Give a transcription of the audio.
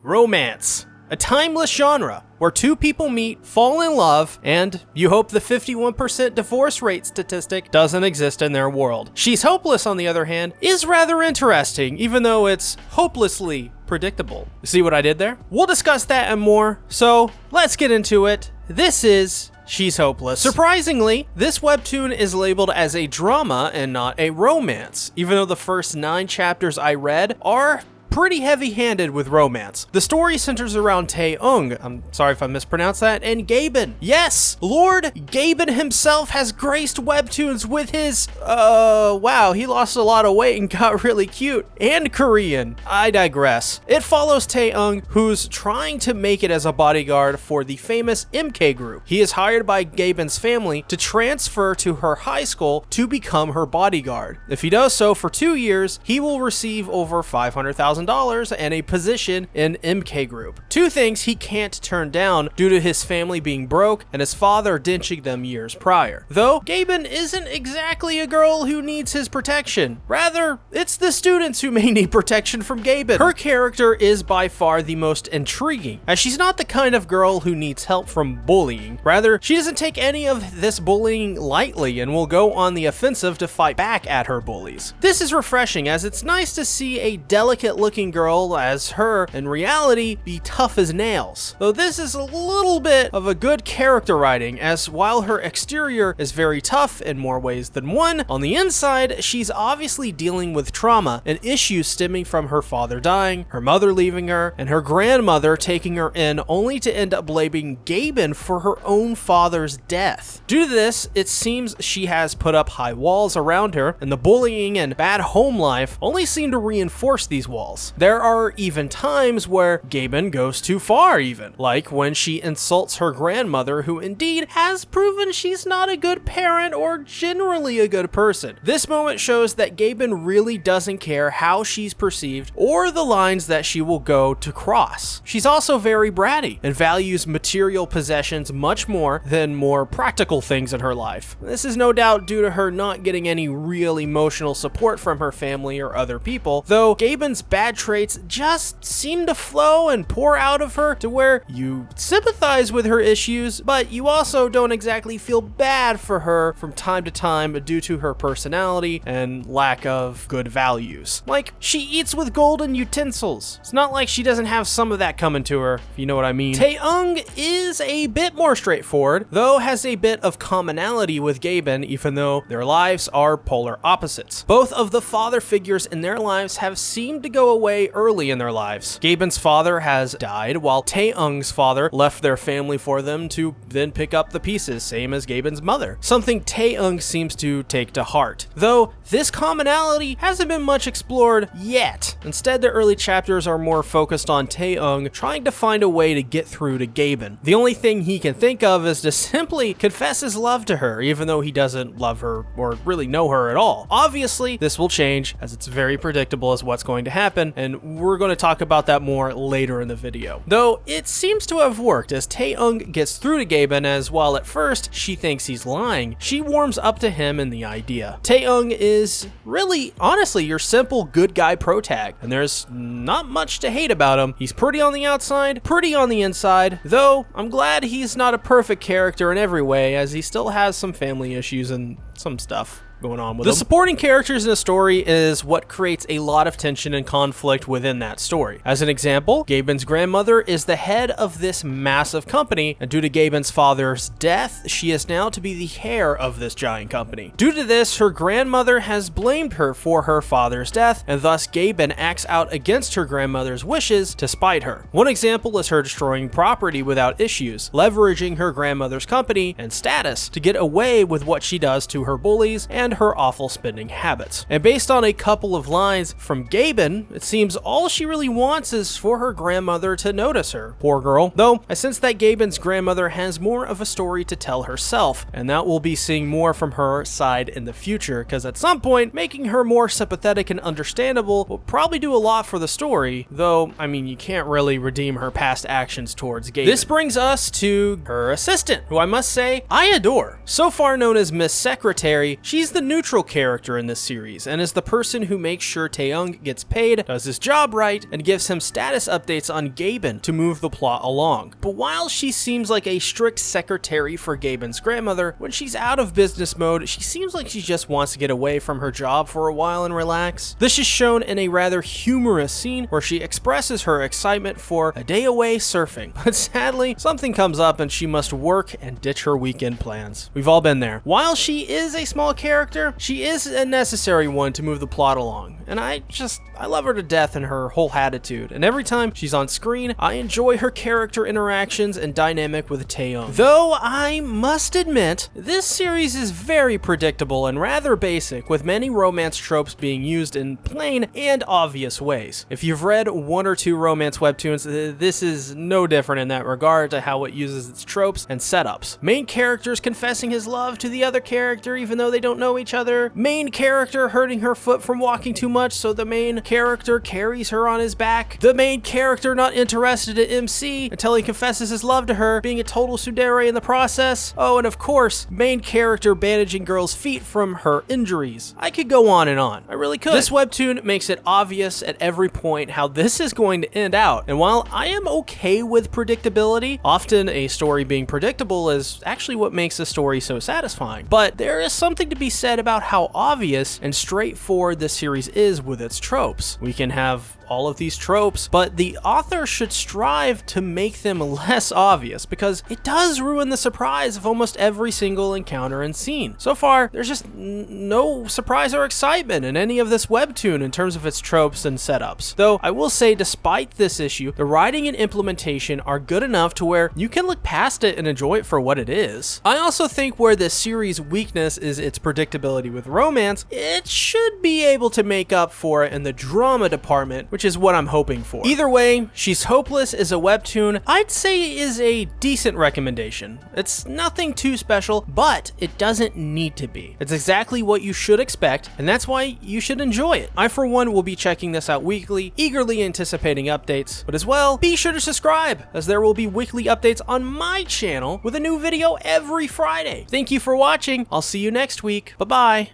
Romance. A timeless genre where two people meet, fall in love, and you hope the 51% divorce rate statistic doesn't exist in their world. She's Hopeless, on the other hand, is rather interesting, even though it's hopelessly predictable. See what I did there? We'll discuss that and more, so let's get into it. This is She's Hopeless. Surprisingly, this webtoon is labeled as a drama and not a romance, even though the first 9 chapters I read are pretty heavy-handed with romance. The story centers around Taehyung, I'm sorry if I mispronounced that, and Gabi. Yes, Lord Gabi himself has graced webtoons with his, wow, he lost a lot of weight and got really cute, and Korean. I digress. It follows Taehyung, who's trying to make it as a bodyguard for the famous MK group. He is hired by Gabi's family to transfer to her high school to become her bodyguard. If he does so for 2 years, he will receive over $500,000 and a position in MK group. 2 things he can't turn down due to his family being broke and his father ditching them years prior. Though Gabi isn't exactly a girl who needs his protection. Rather, it's the students who may need protection from Gabi. Her character is by far the most intriguing, as she's not the kind of girl who needs help from bullying. Rather, she doesn't take any of this bullying lightly and will go on the offensive to fight back at her bullies. This is refreshing, as it's nice to see a delicate looking girl as her in reality be tough as nails. Though this is a little bit of a good character writing, as while her exterior is very tough in more ways than one, on the inside she's obviously dealing with trauma and issues stemming from her father dying, her mother leaving her, and her grandmother taking her in only to end up blaming Gabi for her own father's death. Due to this, it seems she has put up high walls around her, and the bullying and bad home life only seem to reinforce these walls. There are even times where Gabi goes too far even, like when she insults her grandmother, who indeed has proven she's not a good parent or generally a good person. This moment shows that Gabi really doesn't care how she's perceived or the lines that she will go to cross. She's also very bratty and values material possessions much more than more practical things in her life. This is no doubt due to her not getting any real emotional support from her family or other people, though Gabi's bad traits just seem to flow and pour out of her to where you sympathize with her issues, but you also don't exactly feel bad for her from time to time due to her personality and lack of good values. Like, she eats with golden utensils. It's not like she doesn't have some of that coming to her, if you know what I mean. Taehyung is a bit more straightforward, though has a bit of commonality with Gabi, even though their lives are polar opposites. Both of the father figures in their lives have seemed to go away early in their lives. Gabi's father has died, while Taehyung's father left their family for them to then pick up the pieces, same as Gabi's mother. Something Taehyung seems to take to heart. Though this commonality hasn't been much explored yet. Instead, the early chapters are more focused on Taehyung trying to find a way to get through to Gabi. The only thing he can think of is to simply confess his love to her, even though he doesn't love her or really know her at all. Obviously, this will change, as it's very predictable as what's going to happen, and we're going to talk about that more later in the video. Though it seems to have worked, as Taehyung gets through to Gabi, as while at first she thinks he's lying, she warms up to him and the idea. Taehyung is really, honestly, your simple good guy protag, and there's not much to hate about him. He's pretty on the outside, pretty on the inside, though I'm glad he's not a perfect character in every way, as he still has some family issues and some stuff going on with them. The supporting characters in a story is what creates a lot of tension and conflict within that story. As an example, Gabi's grandmother is the head of this massive company, and due to Gabi's father's death, she is now to be the heir of this giant company. Due to this, her grandmother has blamed her for her father's death, and thus Gabi acts out against her grandmother's wishes to spite her. One example is her destroying property without issues, leveraging her grandmother's company and status to get away with what she does to her bullies and her awful spending habits. And based on a couple of lines from Gabi, it seems all she really wants is for her grandmother to notice her. Poor girl. Though, I sense that Gabi's grandmother has more of a story to tell herself, and that we'll be seeing more from her side in the future, because at some point, making her more sympathetic and understandable will probably do a lot for the story, though, I mean, you can't really redeem her past actions towards Gabi. This brings us to her assistant, who I must say, I adore. So far known as Miss Secretary, she's the neutral character in this series and is the person who makes sure Taehyung gets paid, does his job right, and gives him status updates on Gaben to move the plot along. But while she seems like a strict secretary for Gaben's grandmother, when she's out of business mode, she seems like she just wants to get away from her job for a while and relax. This is shown in a rather humorous scene where she expresses her excitement for a day away surfing, but sadly, something comes up and she must work and ditch her weekend plans. We've all been there. While she is a small character, she is a necessary one to move the plot along, and I love her to death and her whole attitude, and every time she's on screen, I enjoy her character interactions and dynamic with Taehyung. Though I must admit, this series is very predictable and rather basic, with many romance tropes being used in plain and obvious ways. If you've read one or two romance webtoons, this is no different in that regard to how it uses its tropes and setups. Main characters confessing his love to the other character even though they don't know each other. Main character hurting her foot from walking too much, so the main character carries her on his back. The main character not interested in MC until he confesses his love to her, being a total tsundere in the process. Oh, and of course, main character bandaging girls' feet from her injuries. I could go on and on. I really could. This webtoon makes it obvious at every point how this is going to end out, and while I am okay with predictability, often a story being predictable is actually what makes a story so satisfying. But there is something to be said about how obvious and straightforward this series is with its tropes. We can have all of these tropes, but the author should strive to make them less obvious, because it does ruin the surprise of almost every single encounter and scene. So far, there's just no surprise or excitement in any of this webtoon in terms of its tropes and setups. Though I will say, despite this issue, the writing and implementation are good enough to where you can look past it and enjoy it for what it is. I also think where this series' weakness is its predictability with romance, it should be able to make up for it in the drama department, which is what I'm hoping for. Either way, She's Hopeless is a webtoon I'd say is a decent recommendation. It's nothing too special, but it doesn't need to be. It's exactly what you should expect, and that's why you should enjoy it. I, for one, will be checking this out weekly, eagerly anticipating updates, but as well, be sure to subscribe, as there will be weekly updates on my channel with a new video every Friday. Thank you for watching. I'll see you next week. Bye-bye.